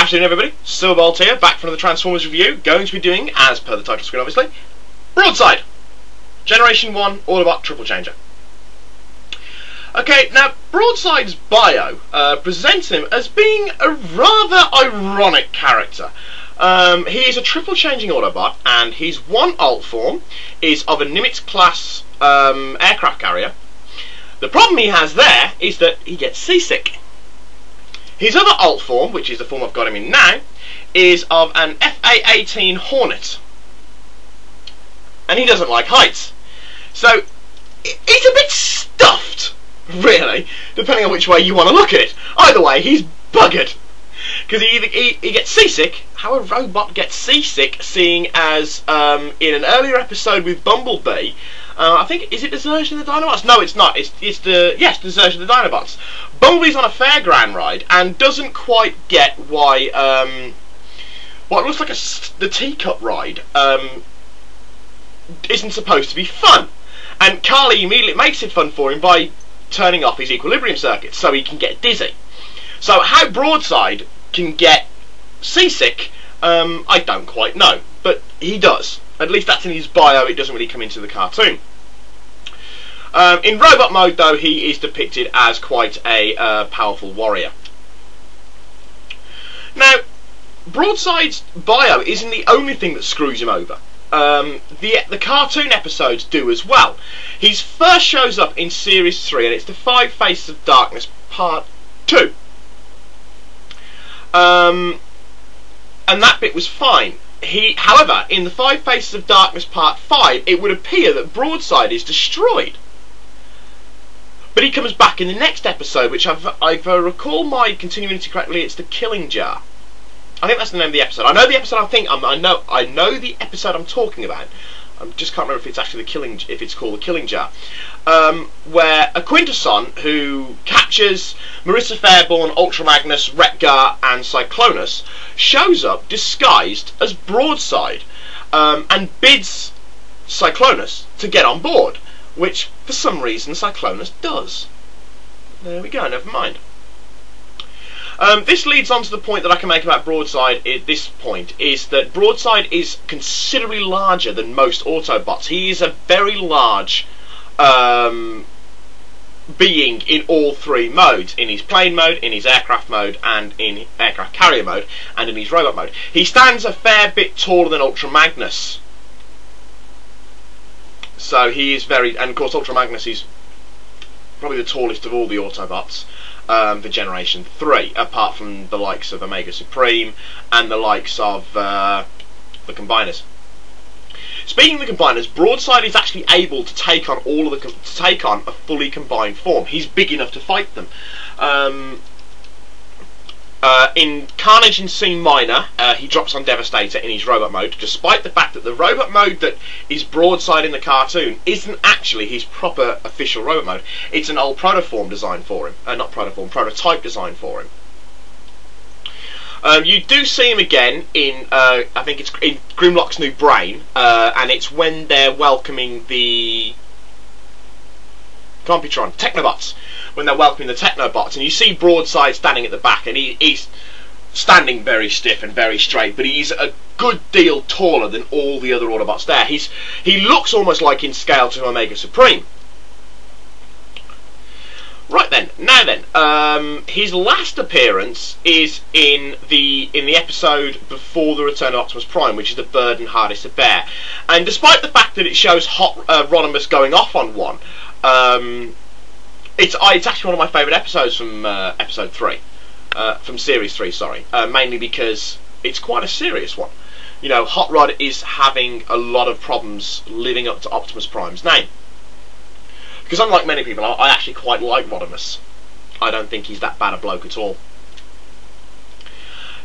afternoon everybody, Silverbolt here, back from the Transformers review, going to be doing, as per the title screen obviously, Broadside, Generation 1 Autobot Triple Changer. Okay, now Broadside's bio presents him as being a rather ironic character. He is a triple changing Autobot, and his one alt form is of a Nimitz class aircraft carrier. The problem he has there is that he gets seasick. His other alt form, which is the form I've got him in now, is of an FA-18 Hornet. And he doesn't like heights. So, he's a bit stuffed, really, depending on which way you want to look at it. Either way, he's buggered. Because he gets seasick. How a robot gets seasick, seeing as in an earlier episode with Bumblebee, I think, is it Desertion of the Dinobots? No, it's not. It's Desertion of the Dinobots. Bumblebee's on a fairground ride and doesn't quite get why what looks like the teacup ride isn't supposed to be fun. And Carly immediately makes it fun for him by turning off his equilibrium circuit so he can get dizzy. So how Broadside can get seasick, I don't quite know, but he does. At least that's in his bio. It doesn't really come into the cartoon. In robot mode, though, he is depicted as quite a powerful warrior. Now, Broadside's bio isn't the only thing that screws him over. The cartoon episodes do as well. He first shows up in Series 3, and it's the 5 Faces of Darkness Part 2. And that bit was fine. However, in the 5 Faces of Darkness Part 5, it would appear that Broadside is destroyed. But he comes back in the next episode, which if I recall my continuity correctly, it's the Killing Jar. I think that's the name of the episode. I know the episode. I know the episode I'm talking about. I just can't remember if it's actually if it's called the Killing Jar, where a Quintesson who captures Marissa Fairborn, Ultra Magnus, Retgar, and Cyclonus shows up disguised as Broadside and bids Cyclonus to get on board, which for some reason Cyclonus does. There we go. Never mind. This leads on to the point that I can make about Broadside at this point, is that Broadside is considerably larger than most Autobots. He is a very large being in all three modes, in his plane mode, in his aircraft mode, and in aircraft carrier mode, and in his robot mode. He stands a fair bit taller than Ultra Magnus. So he is very, and of course Ultra Magnus is probably the tallest of all the Autobots. For Generation 3, apart from the likes of Omega Supreme and the likes of the Combiners. Speaking of the Combiners, Broadside is actually able to take on a fully combined form. He's big enough to fight them. In Carnage in C Minor, he drops on Devastator in his robot mode, despite the fact that the robot mode that is Broadside in the cartoon isn't actually his proper official robot mode. It's an old protoform design for him. Not protoform, prototype design for him. You do see him again in, I think it's in Grimlock's New Brain, and it's when they're welcoming the Computron, Technobots, when they're welcoming the Technobots, and you see Broadside standing at the back, and he's standing very stiff and very straight, but he's a good deal taller than all the other Autobots there. He looks almost like in scale to Omega Supreme. Right then, now then, his last appearance is in the episode before the return of Optimus Prime, which is the Burden Hardest to Bear. And despite the fact that it shows Hot Rodimus going off on one, it's actually one of my favourite episodes from episode 3, from Series 3, sorry, mainly because it's quite a serious one. You know, Hot Rod is having a lot of problems living up to Optimus Prime's name. Because unlike many people, I actually quite like Rodimus. I don't think he's that bad a bloke at all.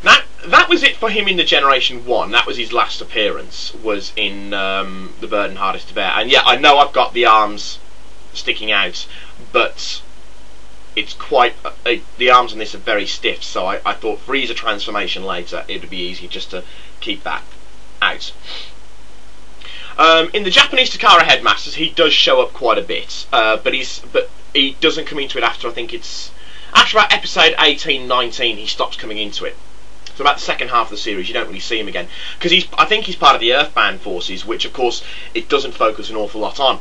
Now, that was it for him in the Generation 1. That was his last appearance, was in The Burden Hardest to Bear. And yeah, I know I've got the arms sticking out, but it's quite... the arms on this are very stiff, so I thought for ease of transformation later, it would be easy just to keep that out. In the Japanese Takara Headmasters, he does show up quite a bit, but he doesn't come into it after, I think it's after about episode 18-19 he stops coming into it. So about the second half of the series, you don't really see him again, because I think he's part of the Earthbound forces, which of course it doesn't focus an awful lot on.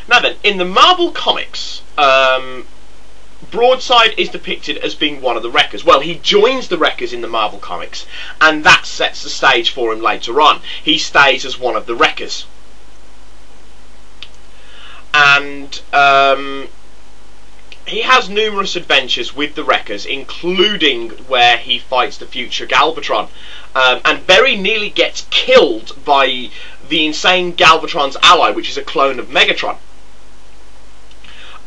Now then, in the Marvel comics, Broadside is depicted as being one of the Wreckers. Well, he joins the Wreckers in the Marvel comics, and that sets the stage for him later on. He stays as one of the Wreckers. And he has numerous adventures with the Wreckers, including where he fights the future Galvatron, and very nearly gets killed by the insane Galvatron's ally, which is a clone of Megatron.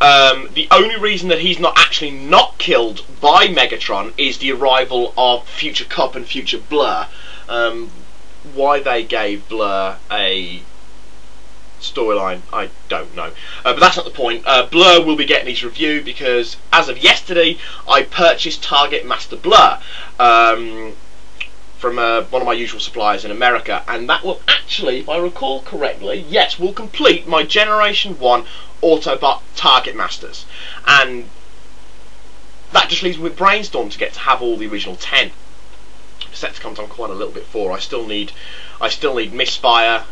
The only reason that he's not actually not killed by Megatron is the arrival of Future Cup and Future Blur. Why they gave Blur a storyline, I don't know, but that's not the point. Blur will be getting his review, because as of yesterday I purchased Target Master Blur from one of my usual suppliers in America, and that will actually, if I recall correctly, yes, will complete my Generation 1 Autobot Target Masters, and that just leaves me with Brainstorm to get to have all the original 10. Decepticons I'm quite a little bit for. I still need Misfire,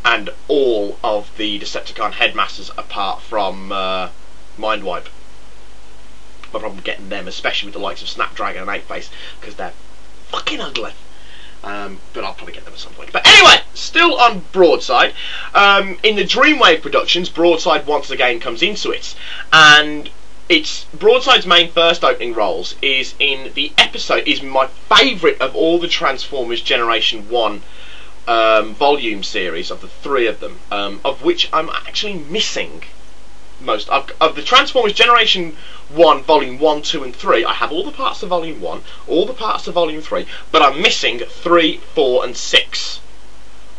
and all of the Decepticon headmasters apart from Mindwipe. My problem getting them, especially with the likes of Snapdragon and 8-Face, because they're fucking ugly. But I'll probably get them at some point. But anyway, still on Broadside. In the Dreamwave productions, Broadside once again comes into it, and it's Broadside's main first opening roles is in the episode, is my favourite of all the Transformers Generation 1 volume series, of the 3 of them, of which I'm actually missing most of the Transformers Generation 1 Volume 1, 2 and 3. I have all the parts of Volume 1, all the parts of Volume 3, but I'm missing 3, 4 and 6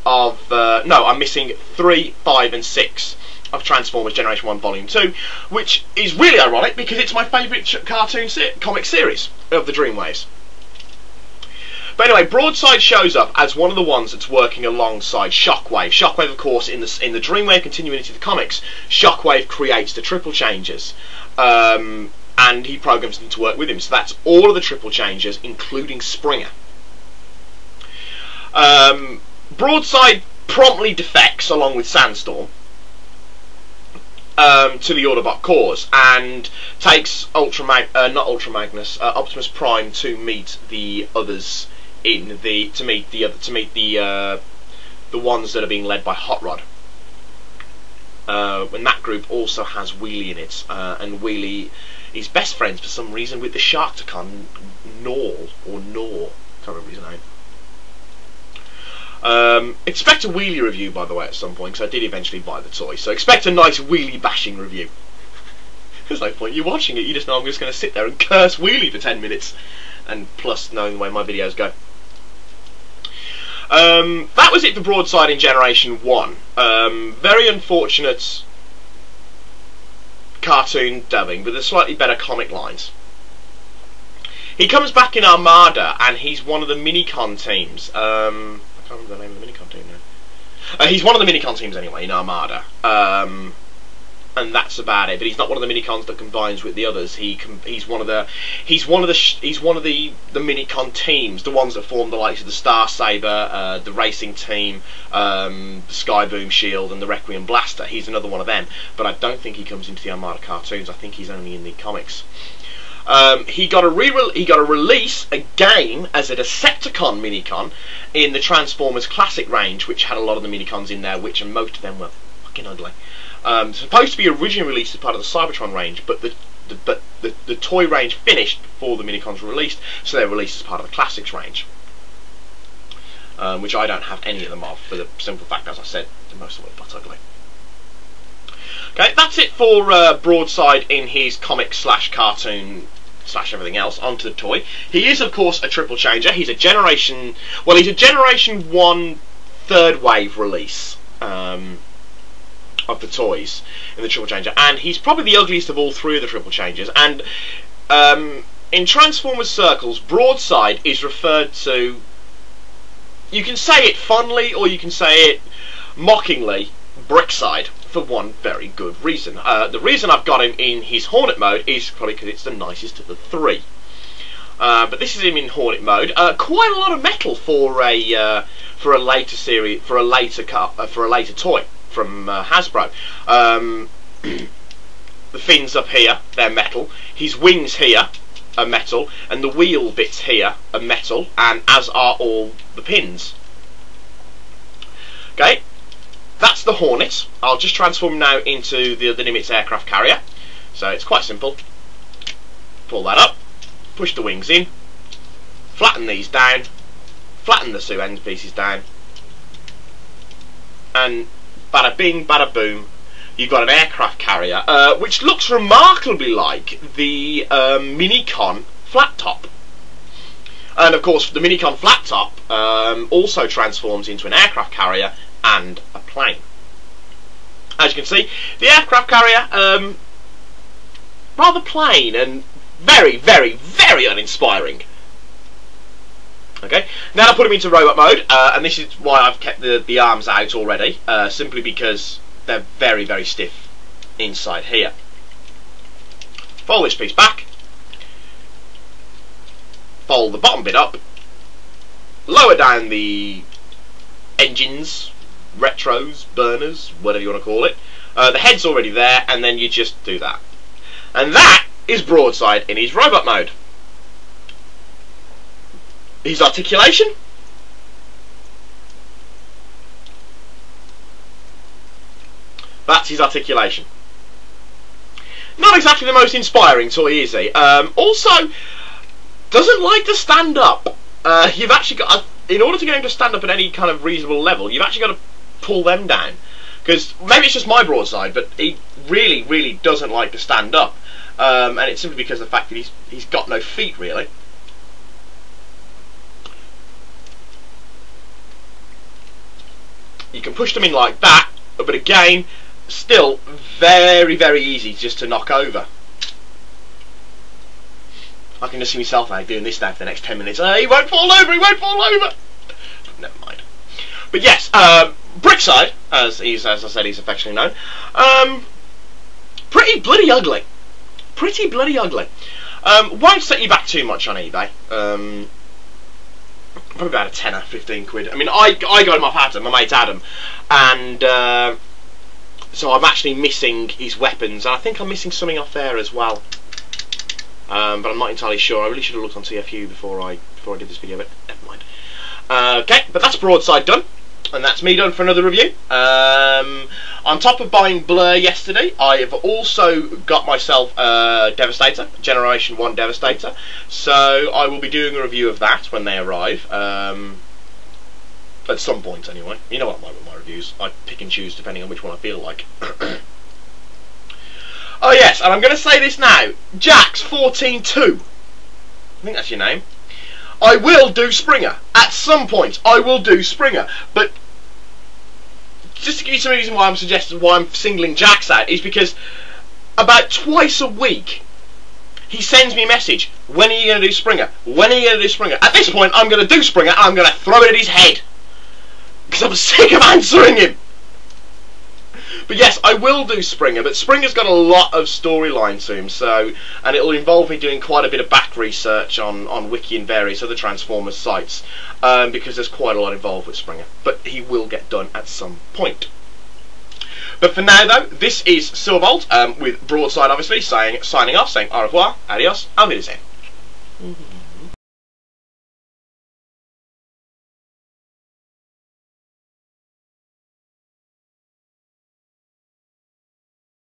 of no, I'm missing 3, 5 and 6 of Transformers Generation 1 Volume 2, which is really ironic because it's my favourite cartoon comic series of the Dreamwaves. But anyway, Broadside shows up as one of the ones that's working alongside Shockwave. Shockwave, of course, in the Dreamwave continuity of the comics, Shockwave creates the Triple Changers, and he programs them to work with him. So that's all of the Triple Changers, including Springer. Broadside promptly defects, along with Sandstorm, to the Autobot cause, and takes Optimus Prime to meet the others to meet the ones that are being led by Hot Rod. And that group also has Wheelie in it, and Wheelie is best friends for some reason with the Sharktacon Nor, can't remember his name. Expect a Wheelie review, by the way, at some point, because I did eventually buy the toy, so expect a nice Wheelie bashing review. There's no point you watching it, you just know I'm just going to sit there and curse Wheelie for 10 minutes, and plus knowing the way my videos go. That was it for Broadside in Generation 1. Very unfortunate cartoon dubbing, but there's slightly better comic lines. He comes back in Armada, and he's one of the Minicon teams. I can't remember the name of the Minicon team now. He's one of the Minicon teams anyway in Armada, and that's about it. But he's not one of the Minicons that combines with the others. He's one of the Minicon teams, the ones that form the likes of the Star Saber, the Racing Team, the Sky Boom Shield, and the Requiem Blaster. He's another one of them, but I don't think he comes into the Armada cartoons. I think he's only in the comics. He got a release again as a Decepticon Minicon in the Transformers Classic range, which had a lot of the Minicons in there, which most of them were fucking ugly. Supposed to be originally released as part of the Cybertron range, but the toy range finished before the Minicons were released, so they're released as part of the Classics range, which I don't have any of them of, for the simple fact, as I said, most of them were but ugly. Okay, that's it for Broadside in his comic slash cartoon slash everything else. Onto the toy. He is, of course, a triple changer. He's a Generation 1 third wave release of the toys in the triple changer, and he's probably the ugliest of all 3 of the triple changers. And in Transformers circles, Broadside is referred to, you can say it fondly or you can say it mockingly, Brickside, for one very good reason. The reason I've got him in his Hornet mode is probably because it's the nicest of the three. But this is him in Hornet mode. Quite a lot of metal for a later series, for a later toy from Hasbro. The fins up here, they're metal. His wings here are metal, and the wheel bits here are metal, and as are all the pins. Okay, that's the Hornet. I'll just transform now into the Nimitz aircraft carrier. So it's quite simple. Pull that up, push the wings in, flatten these down, flatten the two end pieces down, and bada bing, bada boom, you've got an aircraft carrier, which looks remarkably like the Minicon flat top. And of course, the Minicon flat top also transforms into an aircraft carrier and a plane. As you can see, the aircraft carrier, rather plain and very, very, very uninspiring. Okay, now I put him into robot mode, and this is why I've kept the arms out already, simply because they're very, very stiff inside here. Fold this piece back, fold the bottom bit up, lower down the engines, retros, burners, whatever you want to call it. The head's already there, and then you just do that. And that is Broadside in his robot mode. His articulation, that's his articulation. Not exactly the most inspiring toy, is he? Also, doesn't like to stand up. You've actually got, in order to get him to stand up at any kind of reasonable level, you've actually got to pull them down. Because maybe it's just my Broadside, but he really, really doesn't like to stand up. And it's simply because of the fact that he's got no feet, really. You can push them in like that, but again, still very, very easy just to knock over. I can just see myself now doing this now for the next 10 minutes. He won't fall over, he won't fall over! Never mind. But yes, Brickside, as I said, he's affectionately known, pretty bloody ugly. Pretty bloody ugly. Won't set you back too much on eBay. Probably about a tenner, 15 quid. I mean, I got him off Adam, my mate Adam, and so I'm actually missing his weapons, and I think I'm missing something off there as well. But I'm not entirely sure. I really should have looked on TFU before I did this video, but never mind. Okay, but that's Broadside done, and that's me done for another review. On top of buying Blur yesterday, I have also got myself a Devastator, Generation 1 Devastator, so I will be doing a review of that when they arrive, at some point anyway. You know what I'm like with my reviews, I pick and choose depending on which one I feel like. Oh yes, and I'm going to say this now, Jax142, I think that's your name. I will do Springer, at some point I will do Springer, but just to give you some reason why I'm singling Jax out is because about twice a week he sends me a message, when are you going to do Springer? When are you going to do Springer? At this point I'm going to do Springer and I'm going to throw it at his head because I'm sick of answering him. But yes, I will do Springer, but Springer's got a lot of storyline to him, so, and it'll involve me doing quite a bit of back research on Wiki and various other Transformers sites, because there's quite a lot involved with Springer. But he will get done at some point. But for now, though, this is Silverbolt, with Broadside, obviously, signing off, saying au revoir, adios, auf Wiedersehen.